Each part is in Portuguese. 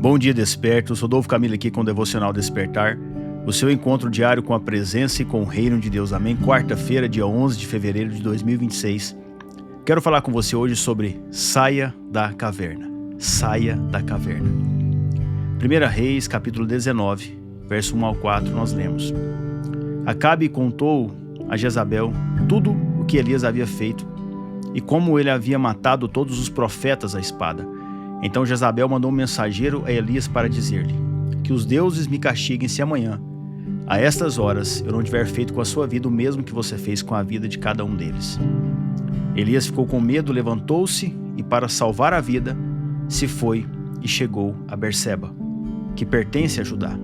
Bom dia, despertos. Rodolfo Camilo aqui com o Devocional Despertar, o seu encontro diário com a presença e com o reino de Deus. Amém? Quarta-feira, dia 11 de fevereiro de 2026. Quero falar com você hoje sobre saia da caverna. Saia da caverna. 1 Reis, capítulo 19, verso 1 ao 4, nós lemos. Acabe contou a Jezabel tudo o que Elias havia feito e como ele havia matado todos os profetas à espada. Então Jezabel mandou um mensageiro a Elias para dizer-lhe: que os deuses me castiguem se amanhã, a estas horas, eu não tiver feito com a sua vida o mesmo que você fez com a vida de cada um deles. Elias ficou com medo, levantou-se e, para salvar a vida, se foi e chegou a Berseba, que pertence a Judá.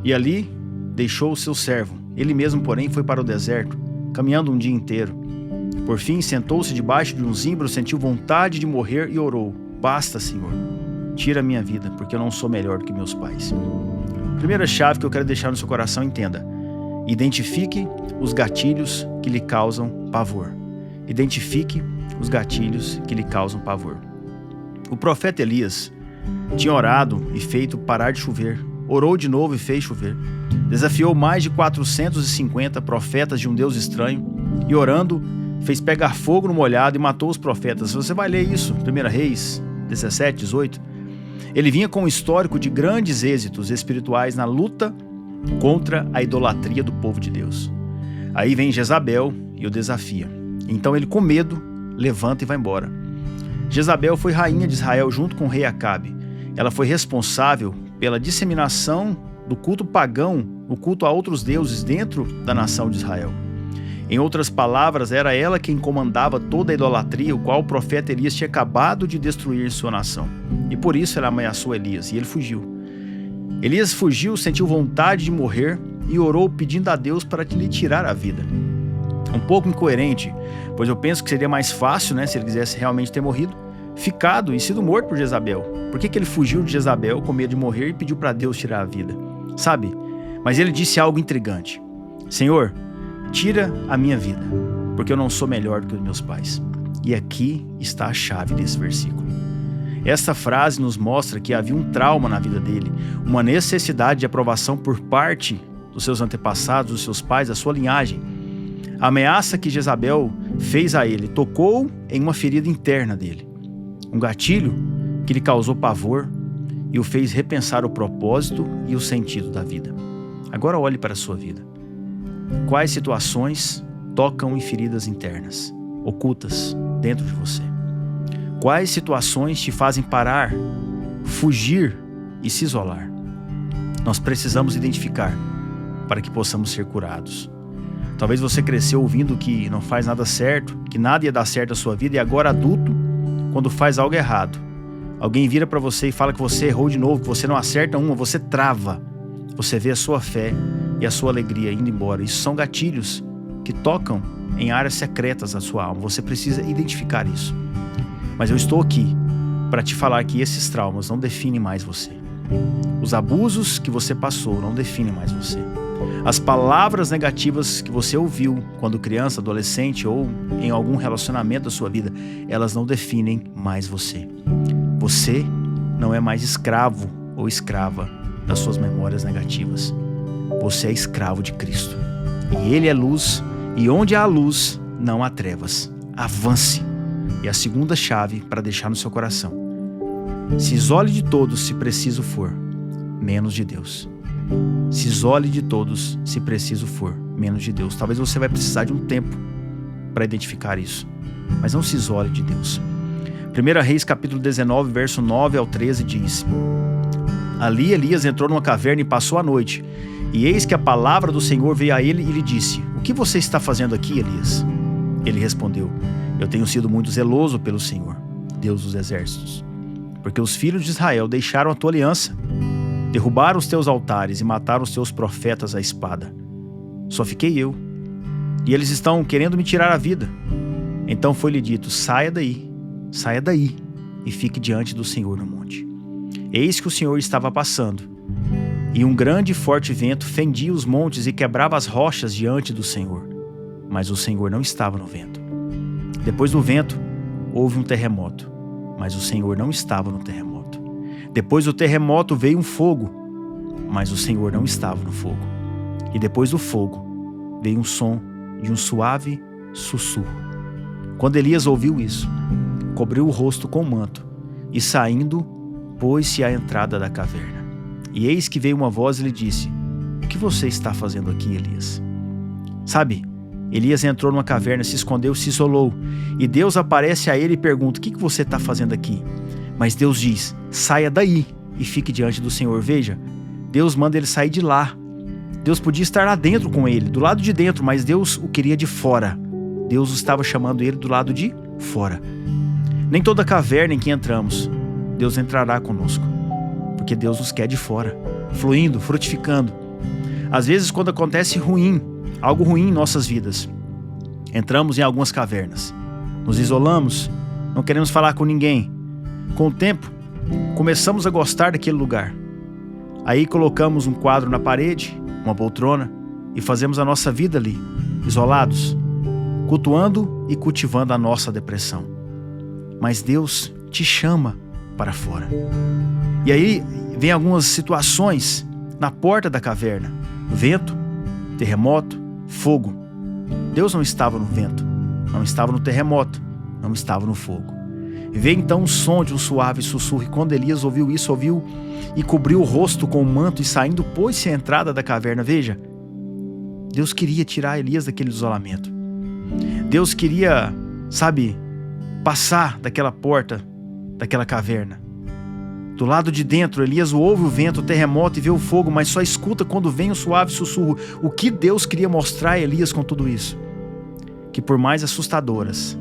E ali deixou o seu servo. Ele mesmo, porém, foi para o deserto, caminhando um dia inteiro. Por fim, sentou-se debaixo de um zimbro, sentiu vontade de morrer e orou: basta, Senhor, tira a minha vida, porque eu não sou melhor do que meus pais. Primeira chave que eu quero deixar no seu coração, entenda: identifique os gatilhos que lhe causam pavor. Identifique os gatilhos que lhe causam pavor. O profeta Elias tinha orado e feito parar de chover, orou de novo e fez chover, desafiou mais de 450 profetas de um Deus estranho e, orando, fez pegar fogo no molhado e matou os profetas. Você vai ler isso, 1 Reis 17, 18. Ele vinha com um histórico de grandes êxitos espirituais na luta contra a idolatria do povo de Deus. Aí vem Jezabel e o desafia. Então ele, com medo, levanta e vai embora. Jezabel foi rainha de Israel junto com o rei Acabe. Ela foi responsável pela disseminação do culto pagão, o culto a outros deuses dentro da nação de Israel. Em outras palavras, era ela quem comandava toda a idolatria, o qual o profeta Elias tinha acabado de destruir sua nação. E por isso ela ameaçou Elias, e ele fugiu. Elias fugiu, sentiu vontade de morrer e orou pedindo a Deus para lhe tirar a vida. Um pouco incoerente, pois eu penso que seria mais fácil, se ele quisesse realmente ter morrido, ficado e sido morto por Jezabel. Por que ele fugiu de Jezabel com medo de morrer e pediu para Deus tirar a vida? Sabe? Mas ele disse algo intrigante: Senhor, tira a minha vida, porque eu não sou melhor do que os meus pais. E aqui está a chave desse versículo. Esta frase nos mostra que havia um trauma na vida dele, uma necessidade de aprovação por parte dos seus antepassados, dos seus pais, da sua linhagem. A ameaça que Jezabel fez a ele tocou em uma ferida interna dele, um gatilho que lhe causou pavor e o fez repensar o propósito e o sentido da vida. Agora olhe para a sua vida. Quais situações tocam em feridas internas, ocultas dentro de você? Quais situações te fazem parar, fugir e se isolar? Nós precisamos identificar para que possamos ser curados. Talvez você cresceu ouvindo que não faz nada certo, que nada ia dar certo na sua vida, e agora adulto, quando faz algo errado, alguém vira para você e fala que você errou de novo, que você não acerta uma, você trava. Você vê a sua fé e a sua alegria indo embora. Isso são gatilhos que tocam em áreas secretas da sua alma. Você precisa identificar isso. Mas eu estou aqui para te falar que esses traumas não definem mais você. Os abusos que você passou não definem mais você. As palavras negativas que você ouviu quando criança, adolescente ou em algum relacionamento da sua vida, elas não definem mais você. Você não é mais escravo ou escrava das suas memórias negativas. Você é escravo de Cristo. E Ele é luz, e onde há luz, não há trevas. Avance. E a segunda chave para deixar no seu coração: se isole de todos se preciso for, menos de Deus. Se isole de todos se preciso for, menos de Deus. Talvez você vai precisar de um tempo para identificar isso, mas não se isole de Deus. 1 Reis capítulo 19, verso 9 ao 13 diz: Ali Elias entrou numa caverna e passou a noite. E eis que a palavra do Senhor veio a ele e lhe disse: O que você está fazendo aqui, Elias? Ele respondeu: Eu tenho sido muito zeloso pelo Senhor, Deus dos exércitos, porque os filhos de Israel deixaram a tua aliança, derrubaram os teus altares e mataram os teus profetas à espada. Só fiquei eu, e eles estão querendo me tirar a vida. Então foi-lhe dito: saia daí, e fique diante do Senhor no monte. Eis que o Senhor estava passando, e um grande e forte vento fendia os montes e quebrava as rochas diante do Senhor. Mas o Senhor não estava no vento. Depois do vento, houve um terremoto, mas o Senhor não estava no terremoto. Depois do terremoto veio um fogo, mas o Senhor não estava no fogo. E depois do fogo veio um som de um suave sussurro. Quando Elias ouviu isso, cobriu o rosto com o manto e, saindo, pôs-se à entrada da caverna. E eis que veio uma voz e lhe disse: o que você está fazendo aqui, Elias? Sabe, Elias entrou numa caverna, se escondeu, se isolou. E Deus aparece a ele e pergunta: o que você está fazendo aqui? Mas Deus diz: saia daí e fique diante do Senhor. Veja, Deus manda ele sair de lá. Deus podia estar lá dentro com ele, do lado de dentro, mas Deus o queria de fora. Deus estava chamando ele do lado de fora. Nem toda caverna em que entramos, Deus entrará conosco, porque Deus nos quer de fora, fluindo, frutificando. Às vezes, quando acontece algo ruim em nossas vidas, entramos em algumas cavernas, nos isolamos, não queremos falar com ninguém. Com o tempo, começamos a gostar daquele lugar. Aí colocamos um quadro na parede, uma poltrona, e fazemos a nossa vida ali, isolados, cultuando e cultivando a nossa depressão. Mas Deus te chama para fora. E aí vem algumas situações na porta da caverna: vento, terremoto, fogo. Deus não estava no vento, não estava no terremoto, não estava no fogo. Veio então um som de um suave sussurro, e quando Elias ouviu isso, ouviu e cobriu o rosto com o manto, e saindo pôs-se à entrada da caverna. Veja, Deus queria tirar Elias daquele isolamento. Deus queria, passar daquela porta, daquela caverna. Do lado de dentro, Elias ouve o vento, o terremoto e vê o fogo, mas só escuta quando vem o suave sussurro. O que Deus queria mostrar a Elias com tudo isso? Que por mais assustadoras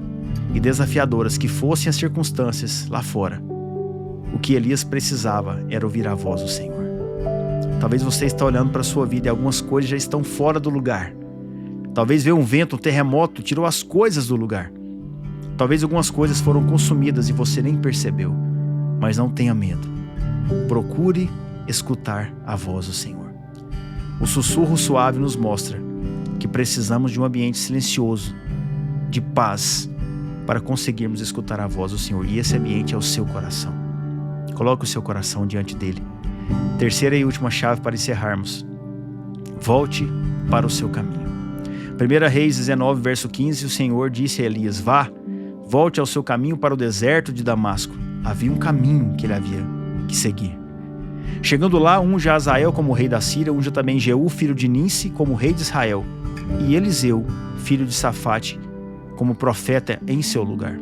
e desafiadoras que fossem as circunstâncias lá fora, o que Elias precisava era ouvir a voz do Senhor. Talvez você está olhando para a sua vida e algumas coisas já estão fora do lugar. Talvez veio um vento, um terremoto, tirou as coisas do lugar. Talvez algumas coisas foram consumidas e você nem percebeu. Mas não tenha medo. Procure escutar a voz do Senhor. O sussurro suave nos mostra que precisamos de um ambiente silencioso, de paz, para conseguirmos escutar a voz do Senhor. E esse ambiente é o seu coração. Coloque o seu coração diante dele. Terceira e última chave para encerrarmos: volte para o seu caminho. 1 Reis 19, verso 15, o Senhor disse a Elias: vá, volte ao seu caminho para o deserto de Damasco. Havia um caminho que ele havia que seguir. Chegando lá, unge Azael como rei da Síria, unge também Jeú, filho de Ninsi, como rei de Israel, e Eliseu, filho de Safate, como profeta em seu lugar.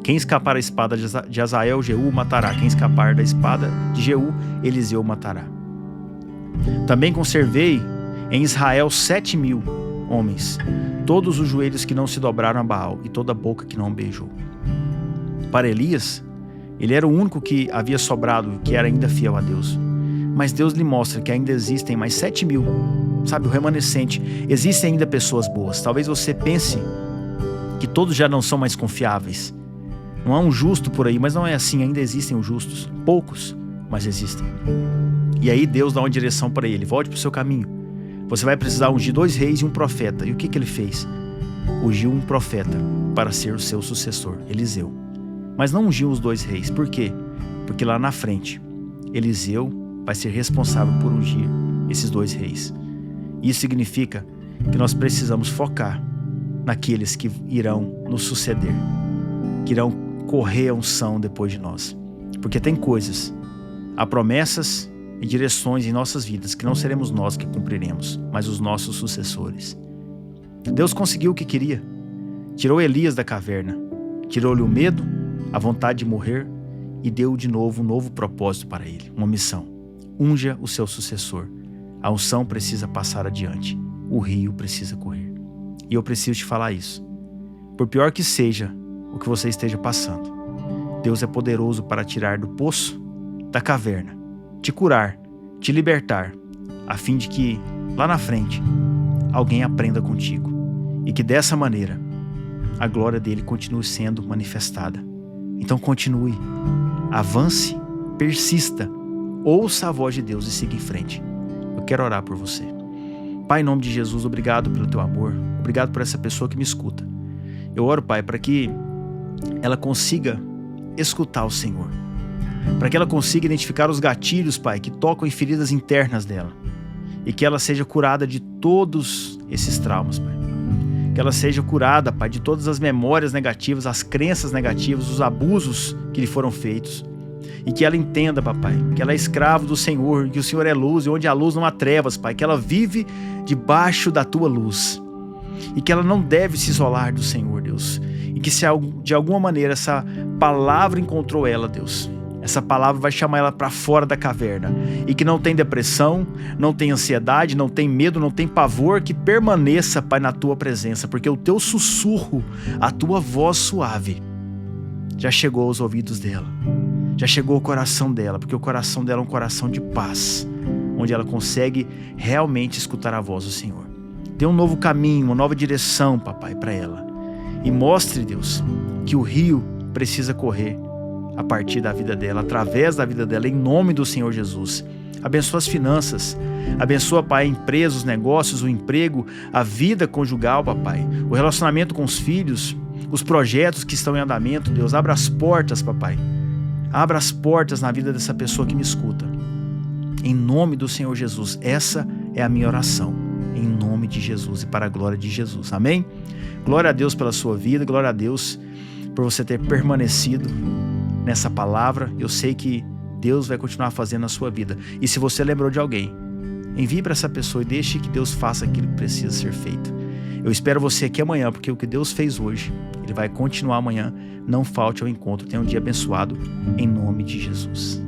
Quem escapar da espada de Azael, Jeú matará. Quem escapar da espada de Jeú, Eliseu matará. Também conservei em Israel 7.000 homens, todos os joelhos que não se dobraram a Baal e toda a boca que não beijou. Para Elias, ele era o único que havia sobrado e que era ainda fiel a Deus. Mas Deus lhe mostra que ainda existem mais 7.000, o remanescente. Existem ainda pessoas boas. Talvez você pense que todos já não são mais confiáveis. Não há um justo por aí, mas não é assim. Ainda existem os justos. Poucos, mas existem. E aí Deus dá uma direção para ele: volte para o seu caminho. Você vai precisar ungir 2 reis e um profeta. E o que ele fez? Ungiu um profeta para ser o seu sucessor, Eliseu. Mas não ungiu os 2 reis. Por quê? Porque lá na frente, Eliseu vai ser responsável por ungir esses 2 reis. Isso significa que nós precisamos focar naqueles que irão nos suceder, que irão correr a unção depois de nós. Porque tem coisas, há promessas e direções em nossas vidas que não seremos nós que cumpriremos, mas os nossos sucessores. Deus conseguiu o que queria. Tirou Elias da caverna, tirou-lhe o medo, a vontade de morrer e deu de novo um novo propósito para ele, uma missão: unja o seu sucessor. A unção precisa passar adiante, o rio precisa correr. E eu preciso te falar isso. Por pior que seja o que você esteja passando, Deus é poderoso para tirar do poço, da caverna, te curar, te libertar, a fim de que, lá na frente, alguém aprenda contigo e que dessa maneira a glória dele continue sendo manifestada. Então continue, avance, persista, ouça a voz de Deus e siga em frente. Eu quero orar por você. Pai, em nome de Jesus, obrigado pelo teu amor, obrigado por essa pessoa que me escuta. Eu oro, Pai, para que ela consiga escutar o Senhor. para que ela consiga identificar os gatilhos, Pai, que tocam em feridas internas dela, e que ela seja curada de todos esses traumas, Pai. Que ela seja curada, Pai, de todas as memórias negativas, as crenças negativas, os abusos que lhe foram feitos. E que ela entenda, Papai, que ela é escravo do Senhor, que o Senhor é luz e onde há luz não há trevas, Pai. Que ela vive debaixo da Tua luz. E que ela não deve se isolar do Senhor, Deus. E que se de alguma maneira essa palavra encontrou ela, Deus, essa palavra vai chamar ela para fora da caverna. E que não tem depressão, não tem ansiedade, não tem medo, não tem pavor, que permaneça, Pai, na Tua presença. Porque o Teu sussurro, a Tua voz suave, já chegou aos ouvidos dela. Já chegou ao coração dela, porque o coração dela é um coração de paz, onde ela consegue realmente escutar a voz do Senhor. Dê um novo caminho, uma nova direção, Papai, para ela. E mostre, Deus, que o rio precisa correr a partir da vida dela, através da vida dela, em nome do Senhor Jesus. Abençoa as finanças, abençoa, Pai, a empresa, os negócios, o emprego, a vida conjugal, Papai, o relacionamento com os filhos, os projetos que estão em andamento, Deus. Abra as portas, Papai. Abra as portas na vida dessa pessoa que me escuta. Em nome do Senhor Jesus. Essa é a minha oração. Em nome de Jesus e para a glória de Jesus. Amém? Glória a Deus pela sua vida. Glória a Deus por você ter permanecido nessa palavra. Eu sei que Deus vai continuar fazendo na sua vida. E se você lembrou de alguém, envie para essa pessoa e deixe que Deus faça aquilo que precisa ser feito. Eu espero você aqui amanhã, porque o que Deus fez hoje, Ele vai continuar amanhã. Não falte ao encontro. Tenha um dia abençoado, em nome de Jesus.